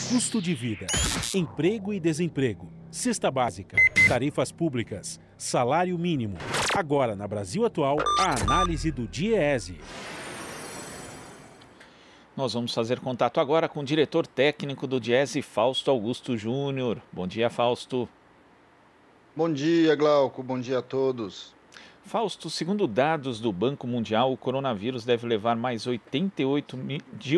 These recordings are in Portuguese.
Custo de vida, emprego e desemprego, cesta básica, tarifas públicas, salário mínimo. Agora, na Brasil Atual, a análise do DIEESE. Nós vamos fazer contato agora com o diretor técnico do DIEESE, Fausto Augusto Júnior. Bom dia, Fausto. Bom dia, Glauco. Bom dia a todos. Fausto, segundo dados do Banco Mundial, o coronavírus deve levar mais de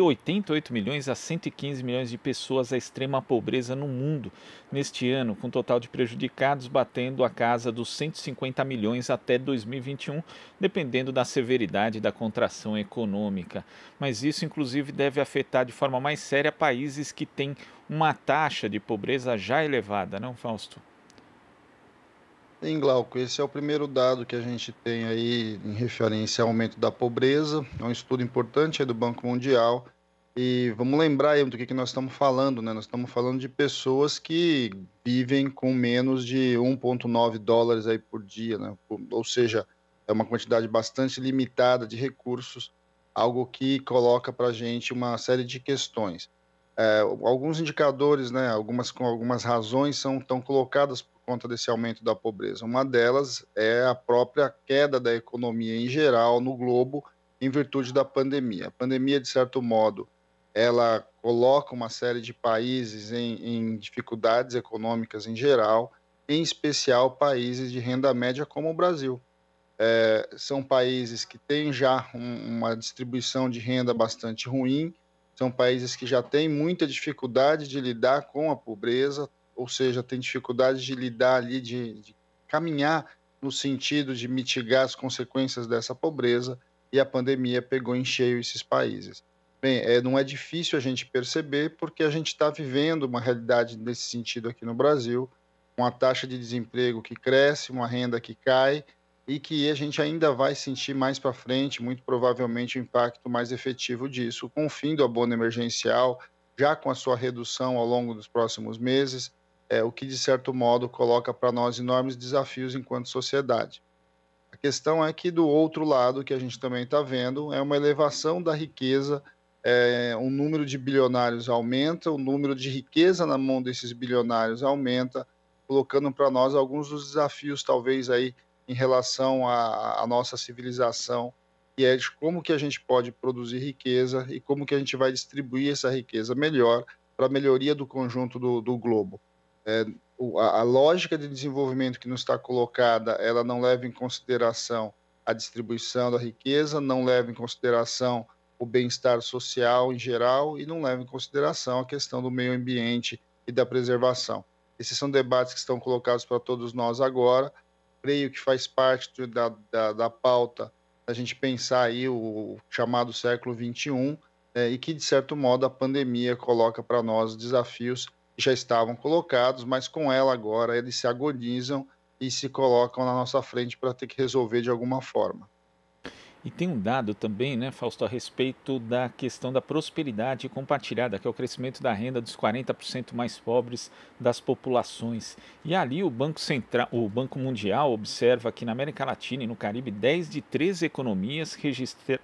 88 milhões a 115 milhões de pessoas à extrema pobreza no mundo neste ano, com o total de prejudicados batendo a casa dos 150 milhões até 2021, dependendo da severidade da contração econômica. Mas isso, inclusive, deve afetar de forma mais séria países que têm uma taxa de pobreza já elevada, não, Fausto? Sim, Glauco, esse é o primeiro dado que a gente tem aí em referência ao aumento da pobreza. É um estudo importante aí do Banco Mundial. E vamos lembrar aí do que nós estamos falando, né? Nós estamos falando de pessoas que vivem com menos de 1,9 dólares aí por dia, né? Ou seja, é uma quantidade bastante limitada de recursos, algo que coloca para a gente uma série de questões. Alguns indicadores, né, com algumas razões estão colocadas por conta desse aumento da pobreza. Uma delas é a própria queda da economia em geral no globo em virtude da pandemia. A pandemia, de certo modo, ela coloca uma série de países em dificuldades econômicas em geral, em especial países de renda média como o Brasil. São países que têm já uma distribuição de renda bastante ruim, são países que já têm muita dificuldade de lidar com a pobreza, ou seja, têm dificuldade de lidar ali, de caminhar no sentido de mitigar as consequências dessa pobreza, e a pandemia pegou em cheio esses países. Bem, não é difícil a gente perceber, porque a gente está vivendo uma realidade nesse sentido aqui no Brasil, uma taxa de desemprego que cresce, uma renda que cai, e que a gente ainda vai sentir mais para frente, muito provavelmente, o impacto mais efetivo disso, com o fim do abono emergencial, já com a sua redução ao longo dos próximos meses, o que, de certo modo, coloca para nós enormes desafios enquanto sociedade. A questão é que, do outro lado, que a gente também está vendo, é uma elevação da riqueza, o número de bilionários aumenta, o número de riqueza na mão desses bilionários aumenta, colocando para nós alguns dos desafios, talvez, aí, em relação à nossa civilização, que é de como que a gente pode produzir riqueza e como que a gente vai distribuir essa riqueza melhor para a melhoria do conjunto do globo. A lógica de desenvolvimento que nos está colocada, ela não leva em consideração a distribuição da riqueza, não leva em consideração o bem-estar social em geral e não leva em consideração a questão do meio ambiente e da preservação. Esses são debates que estão colocados para todos nós agora. Creio que faz parte da pauta a gente pensar aí o chamado século XXI, e que, de certo modo, a pandemia coloca para nós desafios que já estavam colocados, mas com ela agora eles se agonizam e se colocam na nossa frente para ter que resolver de alguma forma. E tem um dado também, né, Fausto, a respeito da questão da prosperidade compartilhada, que é o crescimento da renda dos 40% mais pobres das populações. E ali o Banco Mundial observa que na América Latina e no Caribe, 10 de 13 economias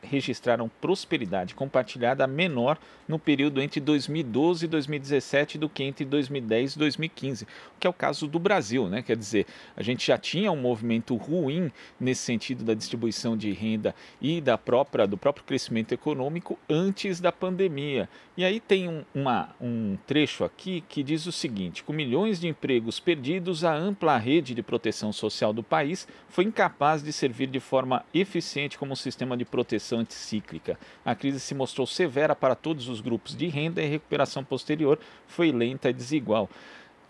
registraram prosperidade compartilhada menor no período entre 2012 e 2017 do que entre 2010 e 2015, o que é o caso do Brasil, né? Quer dizer, a gente já tinha um movimento ruim nesse sentido da distribuição de renda e do próprio crescimento econômico antes da pandemia. E aí tem um trecho aqui que diz o seguinte: com milhões de empregos perdidos, a ampla rede de proteção social do país foi incapaz de servir de forma eficiente como um sistema de proteção anticíclica. A crise se mostrou severa para todos os grupos de renda e a recuperação posterior foi lenta e desigual.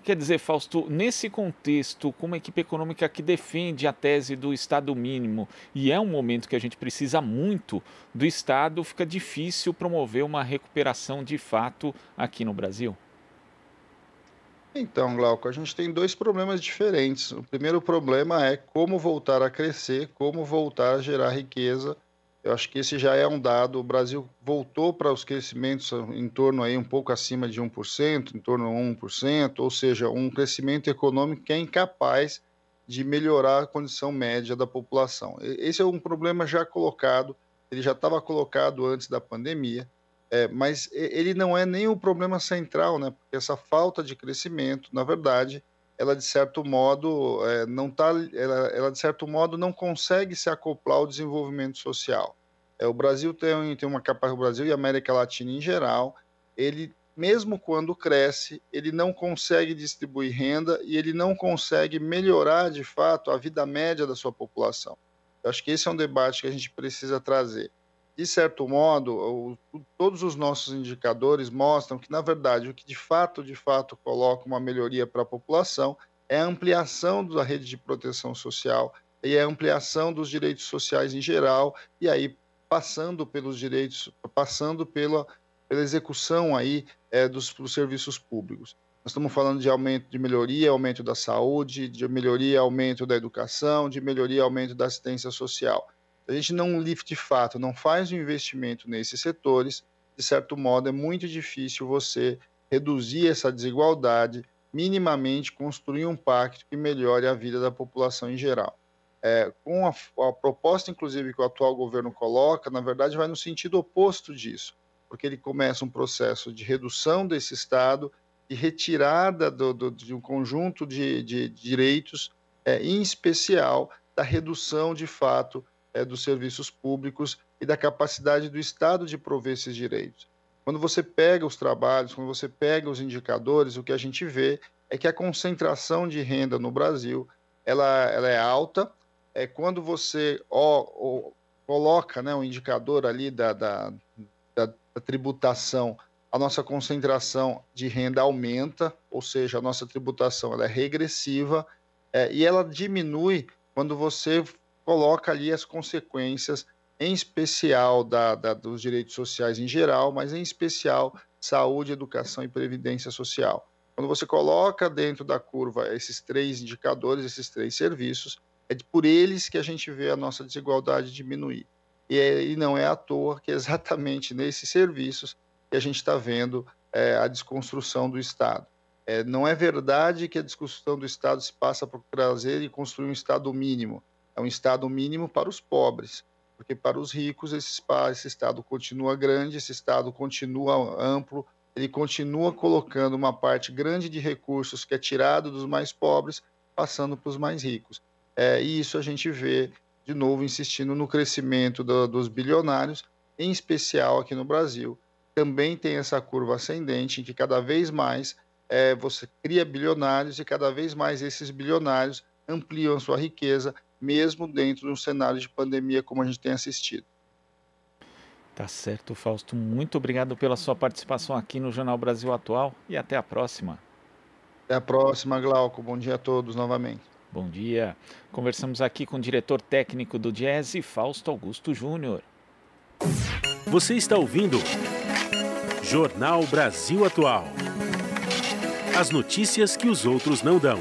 Quer dizer, Fausto, nesse contexto, com uma equipe econômica que defende a tese do Estado mínimo, e é um momento que a gente precisa muito do Estado, fica difícil promover uma recuperação de fato aqui no Brasil? Então, Glauco, a gente tem dois problemas diferentes. O primeiro problema é como voltar a crescer, como voltar a gerar riqueza. Eu acho que esse já é um dado. O Brasil voltou para os crescimentos em torno aí um pouco acima de 1%, em torno de 1%, ou seja, um crescimento econômico que é incapaz de melhorar a condição média da população. Esse é um problema já colocado, ele já estava colocado antes da pandemia. Mas ele não é nem o problema central, né? Porque essa falta de crescimento, na verdade, ela de certo modo não tá, ela de certo modo não consegue se acoplar ao desenvolvimento social. O Brasil tem uma capacidade, o Brasil e a América Latina em geral, ele mesmo quando cresce, ele não consegue distribuir renda e ele não consegue melhorar de fato a vida média da sua população. Eu acho que esse é um debate que a gente precisa trazer. De certo modo, todos os nossos indicadores mostram que, na verdade, o que de fato coloca uma melhoria para a população é a ampliação da rede de proteção social e a ampliação dos direitos sociais em geral, e aí passando pelos direitos, passando pela execução aí dos serviços públicos. Nós estamos falando de aumento de melhoria, aumento da saúde, de melhoria, aumento da educação, de melhoria, aumento da assistência social. Se a gente não de fato, não faz um investimento nesses setores, de certo modo é muito difícil você reduzir essa desigualdade, minimamente construir um pacto que melhore a vida da população em geral. Com a proposta, inclusive, que o atual governo coloca, na verdade vai no sentido oposto disso, porque ele começa um processo de redução desse Estado, de retirada de um conjunto de direitos, em especial da redução, de fato, dos serviços públicos e da capacidade do Estado de prover esses direitos. Quando você pega os trabalhos, quando você pega os indicadores, o que a gente vê é que a concentração de renda no Brasil ela é alta. Quando você coloca, né, o indicador ali da tributação, a nossa concentração de renda aumenta, ou seja, a nossa tributação ela é regressiva, e ela diminui quando você coloca ali as consequências, em especial dos direitos sociais em geral, mas em especial saúde, educação e previdência social. Quando você coloca dentro da curva esses três indicadores, esses três serviços, é por eles que a gente vê a nossa desigualdade diminuir. E não é à toa que é exatamente nesses serviços que a gente está vendo a desconstrução do Estado. Não é verdade que a desconstrução do Estado se passa por trazer e construir um Estado mínimo. É um Estado mínimo para os pobres, porque para os ricos esse Estado continua grande, esse Estado continua amplo, ele continua colocando uma parte grande de recursos que é tirado dos mais pobres, passando para os mais ricos. E isso a gente vê, de novo, insistindo no crescimento dos bilionários, em especial aqui no Brasil. Também tem essa curva ascendente, em que cada vez mais você cria bilionários e cada vez mais esses bilionários ampliam sua riqueza, mesmo dentro de um cenário de pandemia como a gente tem assistido. Tá certo, Fausto. Muito obrigado pela sua participação aqui no Jornal Brasil Atual e até a próxima. Até a próxima, Glauco. Bom dia a todos novamente. Bom dia. Conversamos aqui com o diretor técnico do Diese, Fausto Augusto Júnior. Você está ouvindo Jornal Brasil Atual. As notícias que os outros não dão.